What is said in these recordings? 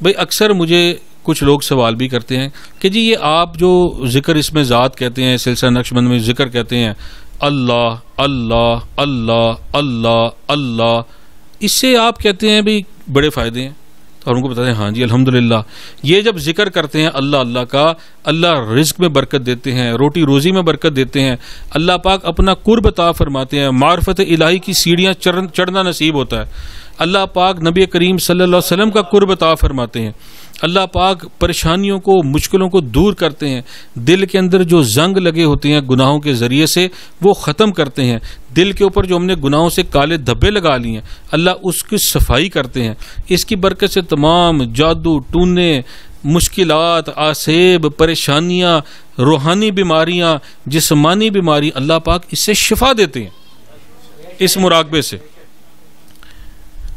بھئی اکثر مجھے کچھ لوگ سوال بھی کرتے ہیں کہ جی یہ آپ جو ذکر اس میں ذات کہتے ہیں، سلسلہ نقشبند میں ذکر کہتے ہیں اللہ اللہ اللہ اللہ اللہ، اس سے آپ کہتے ہیں بھی بڑے فائدے ہیں، اور ان کو بتاتے ہیں ہاں جی الحمدللہ یہ جب ذکر کرتے ہیں اللہ اللہ کا، اللہ رزق میں برکت دیتے ہیں، روٹی روزی میں برکت دیتے ہیں، اللہ پاک اپنا قرب عطا فرماتے ہیں، معرفت الہی کی سیڑھیاں چڑھنا نصیب ہوتا ہے، اللہ پاک نبی کریم صلی اللہ علیہ وسلم کا قرب عطا فرماتے ہیں، اللہ پاک پریشانیوں کو مشکلوں کو دور کرتے ہیں، دل کے اندر جو زنگ لگے ہوتے ہیں گناہوں کے ذریعے سے وہ ختم کرتے ہیں، دل کے اوپر جو ہم نے گناہوں سے کالے دھبے لگا لیے ہیں اللہ اس کی صفائی کرتے ہیں، اس کی برکت سے تمام جادو ٹونے مشکلات آسیب پریشانیاں روحانی بیماریاں جسمانی بیماری اللہ پاک اس سے شفا دیتے ہیں اس مراقبے سے۔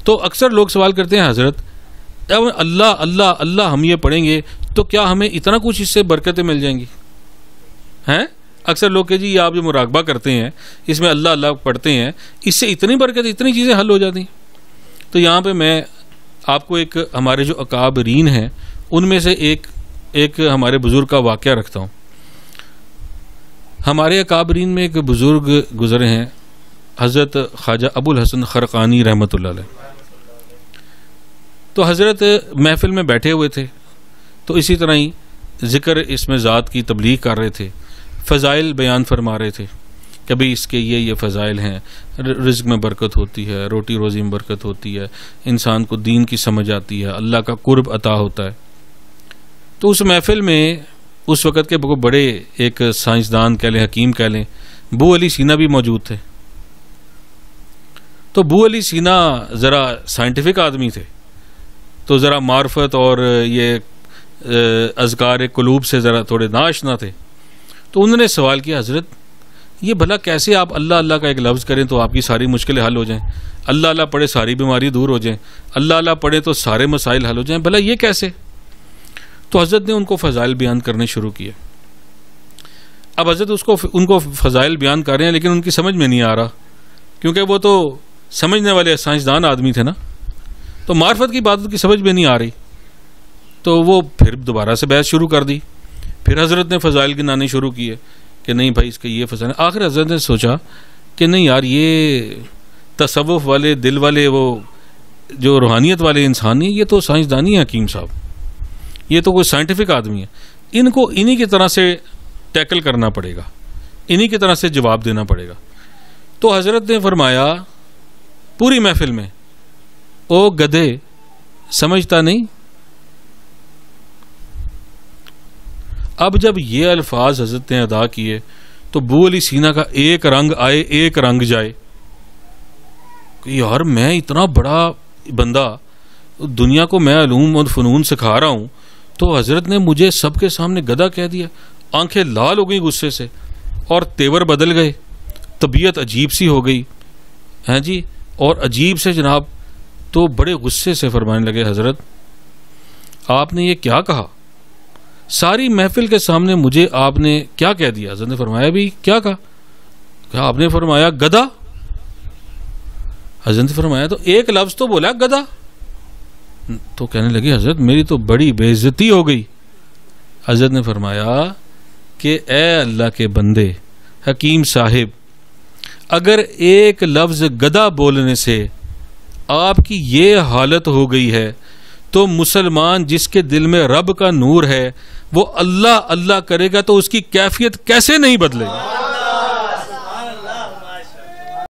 تو اکثر لوگ سوال کرتے ہیں حضرت اللہ اللہ اللہ ہم یہ پڑھیں گے تو کیا ہمیں اتنا کچھ اس سے برکتیں مل جائیں گی ہیں؟ اکثر لوگ کہ جی یہ آپ جو مراقبہ کرتے ہیں اس میں اللہ اللہ پڑھتے ہیں اس سے اتنی برکت اتنی چیزیں حل ہو جاتی ہیں۔ تو یہاں پہ میں آپ کو ایک ہمارے جو اکابرین ہیں ان میں سے ایک ہمارے بزرگ کا واقعہ رکھتا ہوں۔ ہمارے اکابرین میں ایک بزرگ گزرے ہیں حضرت خواجہ ابو الحسن خرقانی رحمۃ اللہ علیہ۔ تو حضرت محفل میں بیٹھے ہوئے تھے تو اسی طرح ہی ذکر اس میں ذات کی تبلیغ کر رہے تھے، فضائل بیان فرما رہے تھے کہ بھئی اس کے یہ فضائل ہیں، رزق میں برکت ہوتی ہے، روٹی روزی میں برکت ہوتی ہے، انسان کو دین کی سمجھ آتی ہے، اللہ کا قرب عطا ہوتا ہے۔ تو اس محفل میں اس وقت کے بڑے ایک سائنسدان کہہ لیں حکیم کہہ لیں بو علی سینا بھی موجود تھے۔ تو بو علی سینا ذرا سائنٹیفک آدمی تھے، تو ذرا معرفت اور یہ اذکار قلوب سے ذرا تھوڑے ناآشنا تھے۔ تو انہوں نے سوال کیا حضرت یہ بھلا کیسے آپ اللہ اللہ کا ایک لفظ کریں تو آپ کی ساری مشکلیں حل ہو جائیں، اللہ اللہ پڑھے ساری بیماری دور ہو جائیں، اللہ اللہ پڑھے تو سارے مسائل حل ہو جائیں، بھلا یہ کیسے؟ تو حضرت نے ان کو فضائل بیان کرنے شروع کیے۔ اب حضرت ان کو فضائل بیان کر رہے ہیں لیکن ان کی سمجھ میں نہیں آ رہا، کیونکہ وہ تو سمجھنے والے سائنسدان آدمی تھے نا، تو معرفت کی بات کی سمجھ میں نہیں آ رہی۔ تو وہ پھر دوبارہ سے بحث شروع کر دی، پھر حضرت نے فضائل گنانے شروع کیے کہ نہیں بھائی اس کے یہ فضائل۔ آخر حضرت نے سوچا کہ نہیں یار یہ تصوف والے دل والے وہ جو روحانیت والے انسان ہیں یہ تو سائنسدانی حکیم صاحب، یہ تو کوئی سائنٹیفک آدمی ہے، ان کو انہی کی طرح سے ٹیکل کرنا پڑے گا، انہی کی طرح سے جواب دینا پڑے گا۔ تو حضرت نے فرمایا پوری محفل میں او گدھے سمجھتا نہیں؟ اب جب یہ الفاظ حضرت نے ادا کیے تو بو علی سینا کا ایک رنگ آئے ایک رنگ جائے کہ یار میں اتنا بڑا بندہ دنیا کو میں علوم اور فنون سکھا رہا ہوں تو حضرت نے مجھے سب کے سامنے گدھا کہہ دیا۔ آنکھیں لال ہو گئی غصے سے اور تیور بدل گئے، طبیعت عجیب سی ہو گئی ہیں جی، اور عجیب سے جناب تو بڑے غصے سے فرمانے لگے حضرت آپ نے یہ کیا کہا؟ ساری محفل کے سامنے مجھے آپ نے کیا کہہ دیا؟ حضرت نے فرمایا بھی کیا کہا؟ کہ آپ نے فرمایا گدھا۔ حضرت نے فرمایا تو ایک لفظ تو بولا گدھا۔ تو کہنے لگے حضرت میری تو بڑی بے عزتی ہو گئی۔ حضرت نے فرمایا کہ اے اللہ کے بندے حکیم صاحب، اگر ایک لفظ گدھا بولنے سے آپ کی یہ حالت ہو گئی ہے تو مسلمان جس کے دل میں رب کا نور ہے وہ اللہ اللہ کرے گا تو اس کی کیفیت کیسے نہیں بدلے گی؟